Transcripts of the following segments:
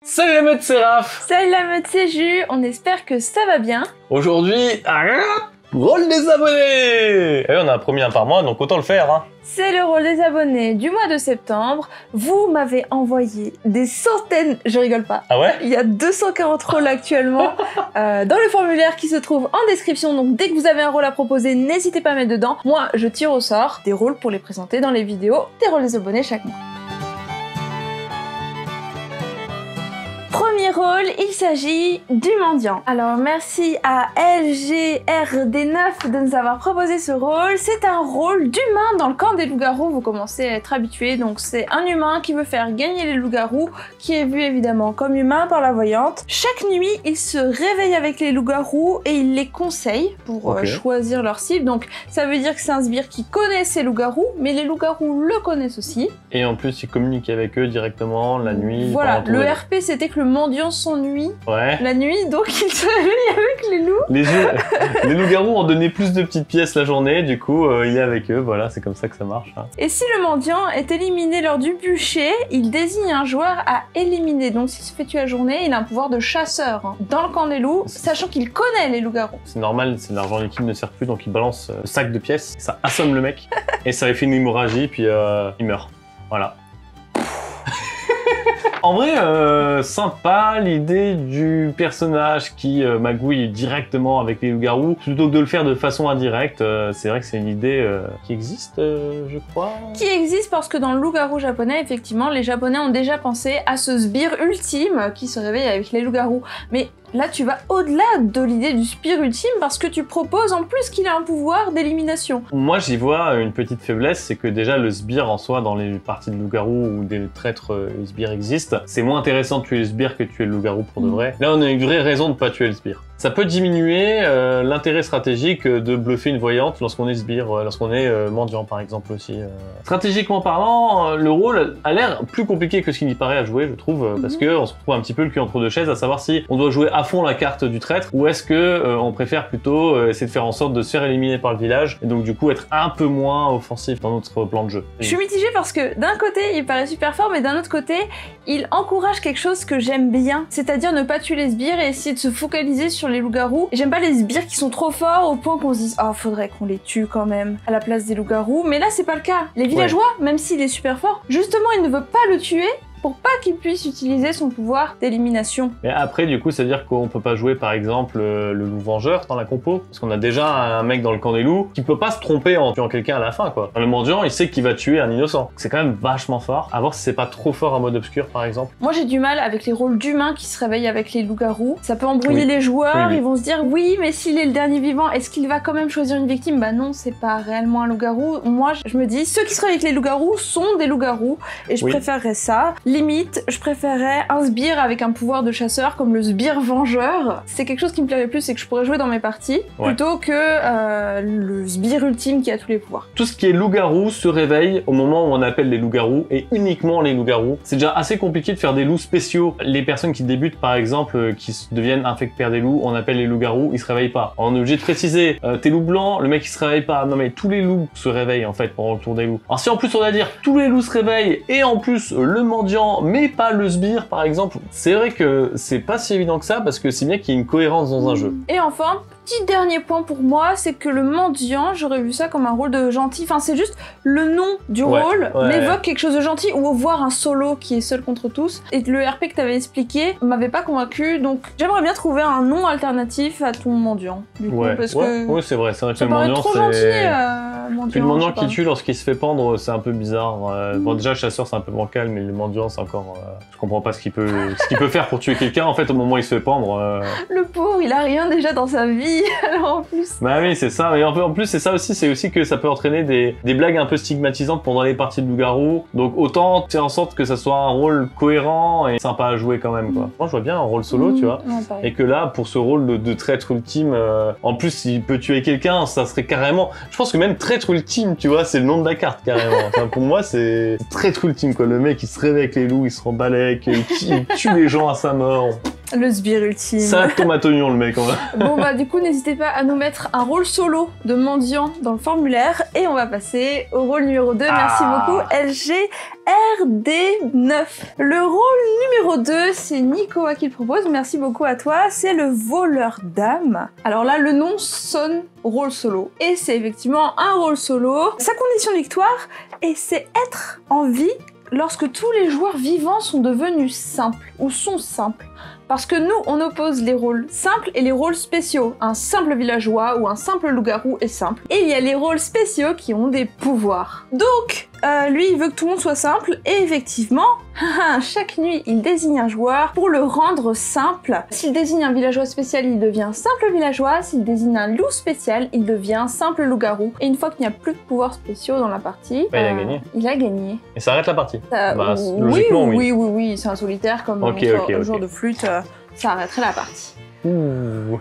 Salut la meute, c'est Raph. Salut la meute, c'est Jus, on espère que ça va bien. Aujourd'hui, rôle des abonnés. Et on a un premier un par mois, donc autant le faire. Hein. C'est le rôle des abonnés du mois de septembre. Vous m'avez envoyé des centaines, je rigole pas. Ah ouais? Il y a 240 rôles actuellement dans le formulaire qui se trouve en description. Donc dès que vous avez un rôle à proposer, n'hésitez pas à mettre dedans. Moi, je tire au sort des rôles pour les présenter dans les vidéos des rôles des abonnés chaque mois. Premier rôle, il s'agit du mendiant. Alors merci à LGRD9 de nous avoir proposé ce rôle. C'est un rôle d'humain dans le camp des loups-garous, vous commencez à être habitués. Donc c'est un humain qui veut faire gagner les loups-garous, qui est vu évidemment comme humain par la voyante. Chaque nuit, il se réveille avec les loups-garous et il les conseille pour choisir leur cible. Donc ça veut dire que c'est un sbire qui connaît ces loups-garous, mais les loups-garous le connaissent aussi. Et en plus, il communique avec eux directement la nuit. Voilà, le RP c'était que le mendiant s'ennuie la nuit, donc il se réveille avec les loups. Les loups-garous ont donné plus de petites pièces la journée, du coup il est avec eux, voilà, c'est comme ça que ça marche. Hein. Et si le mendiant est éliminé lors du bûcher, il désigne un joueur à éliminer. Donc s'il se fait tuer la journée, il a un pouvoir de chasseur dans le camp des loups, sachant qu'il connaît les loups-garous. C'est normal, c'est l'argent liquide ne sert plus, donc il balance le sac de pièces, ça assomme le mec, et ça lui fait une hémorragie, puis il meurt. Voilà. En vrai, sympa l'idée du personnage qui magouille directement avec les loups-garous, plutôt que de le faire de façon indirecte. C'est vrai que c'est une idée qui existe, je crois. Qui existe parce que dans le loup-garou japonais, effectivement, les Japonais ont déjà pensé à ce sbire ultime qui se réveille avec les loups-garous. Mais là, tu vas au-delà de l'idée du sbire ultime parce que tu proposes en plus qu'il a un pouvoir d'élimination. Moi, j'y vois une petite faiblesse, c'est que déjà le sbire en soi, dans les parties de loup-garou où des traîtres sbires existent, c'est moins intéressant de tuer le sbire que de tuer le loup-garou pour de vrai. Là, on a une vraie raison de pas tuer le sbire. Ça peut diminuer l'intérêt stratégique de bluffer une voyante lorsqu'on est sbire, lorsqu'on est mendiant par exemple aussi. Stratégiquement parlant, le rôle a l'air plus compliqué que ce qu'il y paraît à jouer, je trouve, parce que on se retrouve un petit peu le cul entre deux chaises, à savoir si on doit jouer à fond la carte du traître ou est-ce que on préfère plutôt essayer de faire en sorte de se faire éliminer par le village et donc du coup être un peu moins offensif dans notre plan de jeu. Je suis mitigée parce que d'un côté il paraît super fort, mais d'un autre côté il encourage quelque chose que j'aime bien, c'est-à-dire ne pas tuer les sbires et essayer de se focaliser sur les loups-garous. J'aime pas les sbires qui sont trop forts au point qu'on se dise « Oh, faudrait qu'on les tue quand même à la place des loups-garous ». Mais là, c'est pas le cas. Les villageois, même s'il est super fort, justement, il ne veut pas le tuer pour pas qu'il puisse utiliser son pouvoir d'élimination. Mais après, du coup, ça veut dire qu'on peut pas jouer, par exemple, le loup vengeur dans la compo, parce qu'on a déjà un mec dans le camp des loups qui peut pas se tromper en tuant quelqu'un à la fin, quoi. Dans le mendiant, il sait qu'il va tuer un innocent. C'est quand même vachement fort. À voir si c'est pas trop fort en mode obscur, par exemple. Moi, j'ai du mal avec les rôles d'humains qui se réveillent avec les loups-garous. Ça peut embrouiller les joueurs, ils vont se dire « Oui, mais s'il est le dernier vivant, est-ce qu'il va quand même choisir une victime ?» Bah non, c'est pas réellement un loup-garou. Moi, je me dis, ceux qui se réveillent avec les loups-garous sont des loups-garous, et je préférerais ça. Limite, je préférerais un sbire avec un pouvoir de chasseur comme le sbire vengeur. C'est quelque chose qui me plairait plus et que je pourrais jouer dans mes parties plutôt que le sbire ultime qui a tous les pouvoirs. Tout ce qui est loup-garou se réveille au moment où on appelle les loups-garous et uniquement les loups-garous. C'est déjà assez compliqué de faire des loups spéciaux. Les personnes qui débutent par exemple, qui deviennent infectés par des loups, on appelle les loups-garous, ils se réveillent pas. On est obligé de préciser, t'es loup blanc, le mec il se réveille pas. Non mais tous les loups se réveillent en fait pendant le tour des loups. Alors si en plus on va dire tous les loups se réveillent et en plus le mendiant mais pas le sbire par exemple, c'est vrai que c'est pas si évident que ça parce que c'est bien qu'il y ait une cohérence dans un jeu. Et enfin, petit dernier point pour moi, c'est que le mendiant, j'aurais vu ça comme un rôle de gentil, enfin c'est juste le nom du rôle m'évoque quelque chose de gentil, ou voir un solo qui est seul contre tous, et le RP que t'avais expliqué m'avait pas convaincu, donc j'aimerais bien trouver un nom alternatif à ton mendiant, du coup, parce que... Oui, c'est vrai que le mendiant, trop gentil, le mendiant qui tue lorsqu'il se fait pendre, c'est un peu bizarre. Bon déjà, le chasseur c'est un peu bancal, mais le mendiant c'est encore... je comprends pas ce qu'il peut faire pour tuer quelqu'un en fait au moment où il se fait pendre. Le pauvre, il a rien déjà dans sa vie, alors en plus... Bah oui, c'est ça, mais en plus c'est ça aussi, c'est aussi que ça peut entraîner des blagues un peu stigmatisantes pendant les parties de loup-garou, donc autant faire en sorte que ça soit un rôle cohérent et sympa à jouer quand même, quoi. Moi je vois bien un rôle solo, tu vois, et que là, pour ce rôle de traître ultime, en plus s'il peut tuer quelqu'un, ça serait carrément... Je pense que même traître ultime, tu vois, c'est le nom de la carte, carrément. Enfin, pour moi, c'est traître ultime, quoi. Le mec, il se réveille avec les loups, il se rend balèque, il tue les gens à sa mort. Le sbire ultime. Ça, tomate oignon le mec, en vrai. Bon bah du coup n'hésitez pas à nous mettre un rôle solo de mendiant dans le formulaire et on va passer au rôle numéro 2. Merci beaucoup LGRD9. Le rôle numéro 2 c'est Nicoa qui le propose, merci beaucoup à toi, c'est le voleur d'âme. Alors là le nom sonne rôle solo et c'est effectivement un rôle solo. Sa condition de victoire et c'est être en vie lorsque tous les joueurs vivants sont devenus simples ou sont simples. Parce que nous, on oppose les rôles simples et les rôles spéciaux. Un simple villageois ou un simple loup-garou est simple. Et il y a les rôles spéciaux qui ont des pouvoirs. Donc, lui, il veut que tout le monde soit simple. Et effectivement, chaque nuit, il désigne un joueur pour le rendre simple. S'il désigne un villageois spécial, il devient simple villageois. S'il désigne un loup spécial, il devient simple loup-garou. Et une fois qu'il n'y a plus de pouvoirs spéciaux dans la partie, il a gagné. Il a gagné. Et ça arrête la partie. Logiquement, oui. C'est un solitaire comme un joueur de flûte. Ça arrêterait la partie. Ouh.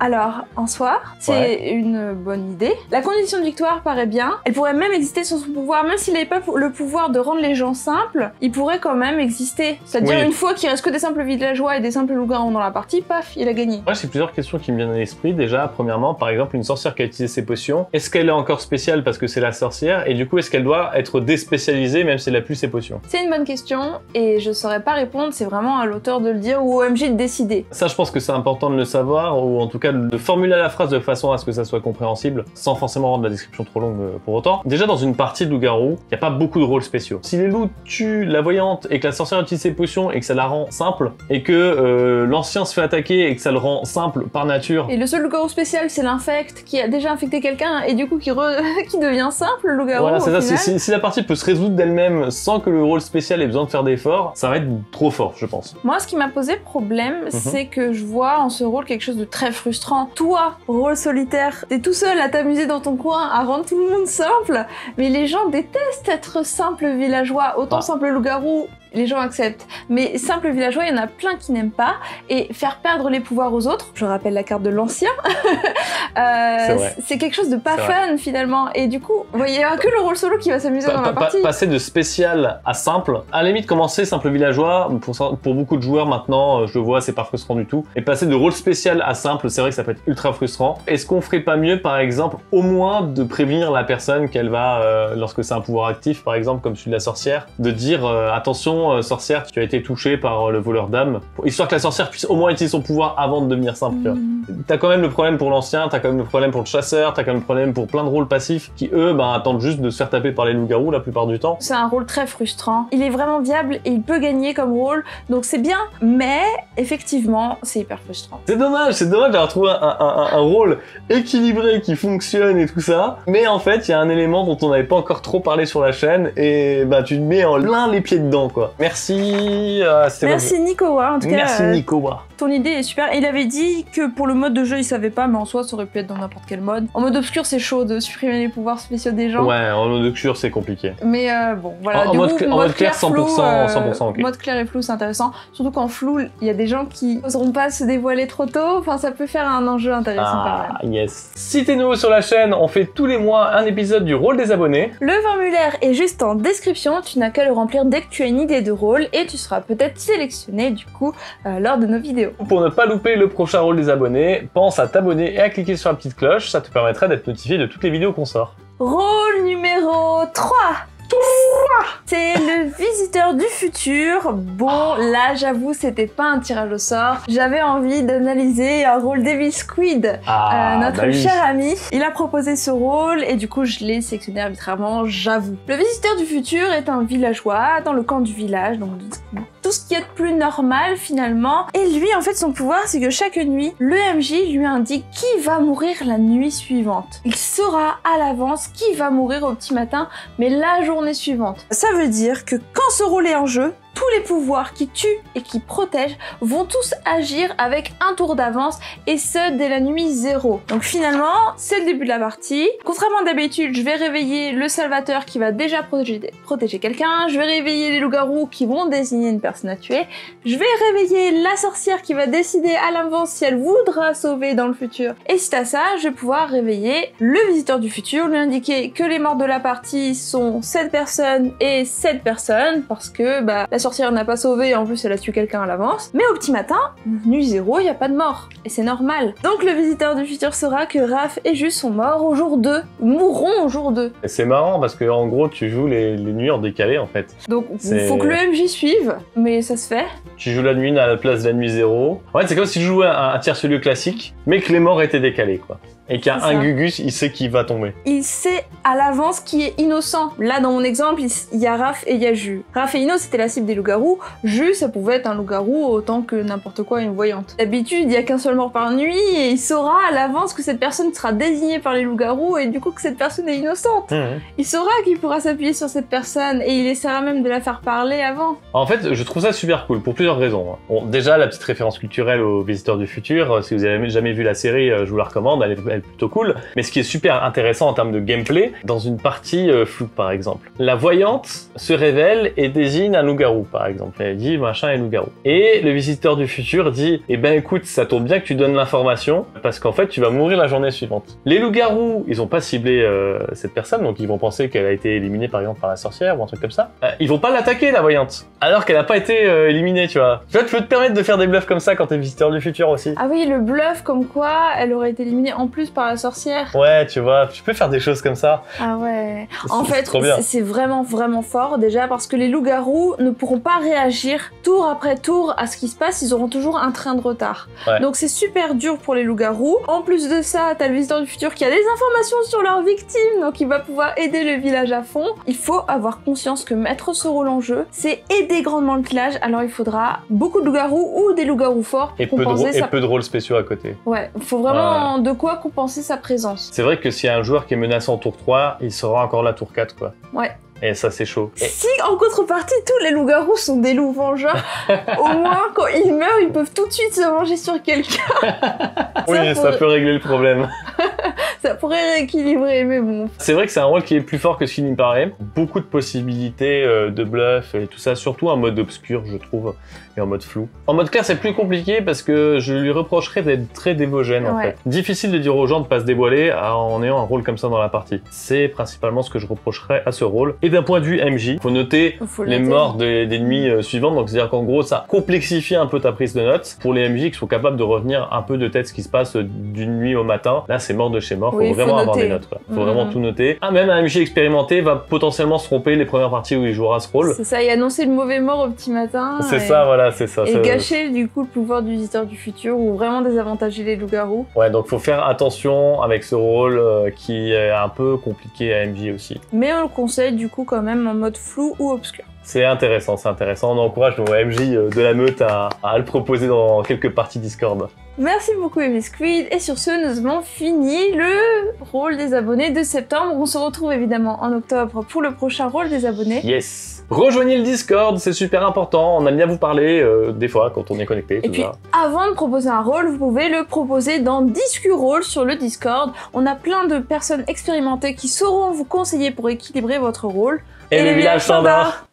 Alors, en soi, c'est une bonne idée. La condition de victoire paraît bien. Elle pourrait même exister sans son pouvoir. Même s'il n'avait pas le pouvoir de rendre les gens simples, il pourrait quand même exister. C'est-à-dire une fois qu'il reste que des simples villageois et des simples loups-garous dans la partie, paf, il a gagné. Moi, j'ai plusieurs questions qui me viennent à l'esprit. Déjà, premièrement, par exemple, une sorcière qui a utilisé ses potions. Est-ce qu'elle est encore spéciale parce que c'est la sorcière? Et du coup, est-ce qu'elle doit être déspécialisée même si elle n'a plus ses potions? C'est une bonne question et je saurais pas répondre. C'est vraiment à l'auteur de le dire ou au MJ de décider. Ça, je pense que c'est important de le savoir, ou en tout cas de formuler la phrase de façon à ce que ça soit compréhensible, sans forcément rendre la description trop longue pour autant. Déjà, dans une partie de loup-garou, il n'y a pas beaucoup de rôles spéciaux. Si les loups tuent la voyante et que la sorcière utilise ses potions et que ça la rend simple, et que l'ancien se fait attaquer et que ça le rend simple par nature... Et le seul loup-garou spécial, c'est l'infect qui a déjà infecté quelqu'un et du coup qui devient simple, le loup-garou. Voilà, c'est ça. Si la partie peut se résoudre d'elle-même sans que le rôle spécial ait besoin de faire d'efforts, ça va être trop fort, je pense. Moi, ce qui m'a posé problème, c'est que je vois en ce rôle quelque chose de très frustrant. Toi, rôle solitaire, t'es tout seul à t'amuser dans ton coin, à rendre tout le monde simple, mais les gens détestent être simple villageois, autant simple loup-garou, les gens acceptent. Mais simple villageois, il y en a plein qui n'aiment pas, et faire perdre les pouvoirs aux autres, je rappelle la carte de l'ancien, c'est quelque chose de pas fun finalement, et du coup, vous voyez, il n'y a que le rôle solo qui va s'amuser dans la partie. Passer de spécial à simple, à la limite commencer simple villageois, pour beaucoup de joueurs maintenant, je le vois, c'est pas frustrant du tout, et passer de rôle spécial à simple, c'est vrai que ça peut être ultra frustrant. Est-ce qu'on ferait pas mieux, par exemple, au moins de prévenir la personne qu'elle va, lorsque c'est un pouvoir actif, par exemple, comme celui de la sorcière, de dire attention, sorcière, tu as été touchée par le voleur d'âme, histoire que la sorcière puisse au moins utiliser son pouvoir avant de devenir simple. T'as quand même le problème pour l'ancien, t'as quand même le problème pour le chasseur, t'as quand même le problème pour plein de rôles passifs qui, eux, attendent juste de se faire taper par les loups-garous la plupart du temps. C'est un rôle très frustrant. Il est vraiment viable et il peut gagner comme rôle, donc c'est bien, mais effectivement, c'est hyper frustrant. C'est dommage d'avoir trouvé un rôle équilibré qui fonctionne et tout ça, mais en fait, il y a un élément dont on n'avait pas encore trop parlé sur la chaîne et tu te mets en plein les pieds dedans, quoi. Merci. Merci Nicoa, en tout cas. Merci Nicoa. Ton idée est super. Il avait dit que pour le mode de jeu, il savait pas, mais en soi, ça aurait pu être dans n'importe quel mode. En mode obscur, c'est chaud de supprimer les pouvoirs spéciaux des gens. Ouais, en mode obscur, c'est compliqué. Mais bon, voilà. En mode clair, 100%, ok. Mode clair et flou, c'est intéressant. Surtout qu'en flou, il y a des gens qui n'oseront pas se dévoiler trop tôt. Enfin, ça peut faire un enjeu intéressant quand même. Yes. Si t'es nouveau sur la chaîne, on fait tous les mois un épisode du rôle des abonnés. Le formulaire est juste en description. Tu n'as qu'à le remplir dès que tu as une idée de rôle et tu seras peut-être sélectionné du coup lors de nos vidéos. Pour ne pas louper le prochain rôle des abonnés, pense à t'abonner et à cliquer sur la petite cloche, ça te permettra d'être notifié de toutes les vidéos qu'on sort. Rôle numéro 3. C'est le visiteur du futur. Bon, là, j'avoue, c'était pas un tirage au sort. J'avais envie d'analyser un rôle d'Evil Squid, notre cher ami. Il a proposé ce rôle et du coup, je l'ai sélectionné arbitrairement, j'avoue. Le visiteur du futur est un villageois dans le camp du village, donc tout ce qui est de plus normal finalement. Et lui, en fait, son pouvoir, c'est que chaque nuit, le MJ lui indique qui va mourir la nuit suivante. Il saura à l'avance qui va mourir au petit matin, mais la journée suivante. Ça veut dire que quand ce rôle est en jeu, tous les pouvoirs qui tuent et qui protègent vont tous agir avec un tour d'avance et ce dès la nuit 0. Donc finalement, c'est le début de la partie. Contrairement à d'habitude, je vais réveiller le salvateur qui va déjà protéger quelqu'un, je vais réveiller les loups-garous qui vont désigner une personne à tuer, je vais réveiller la sorcière qui va décider à l'avance si elle voudra sauver dans le futur. Et suite à ça, je vais pouvoir réveiller le visiteur du futur, lui indiquer que les morts de la partie sont cette personne et cette personne parce que la sorcière n'a pas sauvé et en plus elle a tué quelqu'un à l'avance. Mais au petit matin, nuit 0, il n'y a pas de mort. Et c'est normal. Donc le visiteur du futur saura que Raph et Jus sont morts au jour 2. Mourront au jour 2. Et c'est marrant parce que en gros tu joues les nuits en décalé en fait. Donc il faut que le MJ suive, mais ça se fait. Tu joues la nuit à la place de la nuit 0. En fait c'est comme si tu jouais un tierce-lieu classique, mais que les morts étaient décalés quoi. Et qu'il y a un Gugus, il sait qui va tomber. Il sait à l'avance qui est innocent. Là, dans mon exemple, il y a Raph et il y a Jus. Raph et Ino, c'était la cible des loups-garous. Jus, ça pouvait être un loup-garou autant que n'importe quoi une voyante. D'habitude, il y a qu'un seul mort par nuit et il saura à l'avance que cette personne sera désignée par les loups-garous et du coup que cette personne est innocente. Il saura qu'il pourra s'appuyer sur cette personne et il essaiera même de la faire parler avant. En fait, je trouve ça super cool pour plusieurs raisons. Bon, déjà, la petite référence culturelle aux Visiteurs du Futur, si vous avez jamais vu la série, je vous la recommande, elle est plutôt cool. Mais ce qui est super intéressant en termes de gameplay, dans une partie floue par exemple, la voyante se révèle et désigne un loup-garou par exemple. Elle dit machin est loup-garou. Et le visiteur du futur dit eh ben écoute, ça tombe bien que tu donnes l'information parce qu'en fait tu vas mourir la journée suivante. Les loups-garous, ils ont pas ciblé cette personne, donc ils vont penser qu'elle a été éliminée par exemple par la sorcière ou un truc comme ça. Ils vont pas l'attaquer la voyante, alors qu'elle a pas été éliminée, tu vois. Tu vois, tu peux te permettre de faire des bluffs comme ça quand t'es visiteur du futur aussi. Ah oui, le bluff comme quoi elle aurait été éliminée en plus par la sorcière. Ouais, tu vois, tu peux faire des choses comme ça. Ah ouais. En fait, c'est vraiment fort déjà parce que les loups-garous ne pourront pas réagir tour après tour à ce qui se passe, ils auront toujours un train de retard. Ouais. Donc c'est super dur pour les loups-garous. En plus de ça, t'as le visiteur du futur qui a des informations sur leurs victimes, donc il va pouvoir aider le village à fond. Il faut avoir conscience que mettre ce rôle en jeu, c'est aider grandement le village, alors il faudra beaucoup de loups-garous ou des loups-garous forts pour compenser ça. Et peu de rôles spéciaux à côté. Ouais, il faut vraiment de quoi compenser sa présence. C'est vrai que s'il y a un joueur qui est menacé en tour 3, il sera encore là tour 4 quoi. Ouais. Et ça c'est chaud. Si en contrepartie tous les loups-garous sont des loups vengeurs, au moins quand ils meurent ils peuvent tout de suite se venger sur quelqu'un. Oui, ça peut régler le problème. Ça pourrait rééquilibrer, mais bon. C'est vrai que c'est un rôle qui est plus fort que ce qu'il n'y paraît. Beaucoup de possibilités de bluff et tout ça, surtout en mode obscur je trouve, et en mode flou. En mode clair c'est plus compliqué parce que je lui reprocherais d'être très dévogène en fait. Difficile de dire aux gens de pas se dévoiler en ayant un rôle comme ça dans la partie. C'est principalement ce que je reprocherais à ce rôle. Et d'un point de vue MJ, faut noter les morts des nuits suivantes, donc c'est-à-dire qu'en gros ça complexifie un peu ta prise de notes pour les MJ qui sont capables de revenir un peu de tête ce qui se passe d'une nuit au matin. Là c'est mort de chez mort, faut vraiment avoir des notes quoi. Faut vraiment tout noter. Ah, même un MJ expérimenté va potentiellement se tromper les premières parties où il jouera ce rôle. C'est ça, et annoncer le mauvais mort au petit matin. C'est ça, voilà, c'est ça. Et gâcher du coup le pouvoir du visiteur du futur ou vraiment désavantager les loups-garous. Ouais, donc faut faire attention avec ce rôle qui est un peu compliqué à MJ aussi. Mais on le conseille du coup quand même en mode flou ou obscur. C'est intéressant, c'est intéressant. On encourage nos MJ de la meute à le proposer dans quelques parties Discord. Merci beaucoup Squid, et sur ce nous avons fini le rôle des abonnés de septembre. On se retrouve évidemment en octobre pour le prochain rôle des abonnés. Yes. Rejoignez le Discord, c'est super important, on aime bien vous parler des fois quand on est connecté. Et puis avant de proposer un rôle, vous pouvez le proposer dans Discu-Rôle sur le Discord. On a plein de personnes expérimentées qui sauront vous conseiller pour équilibrer votre rôle. Et le village standard.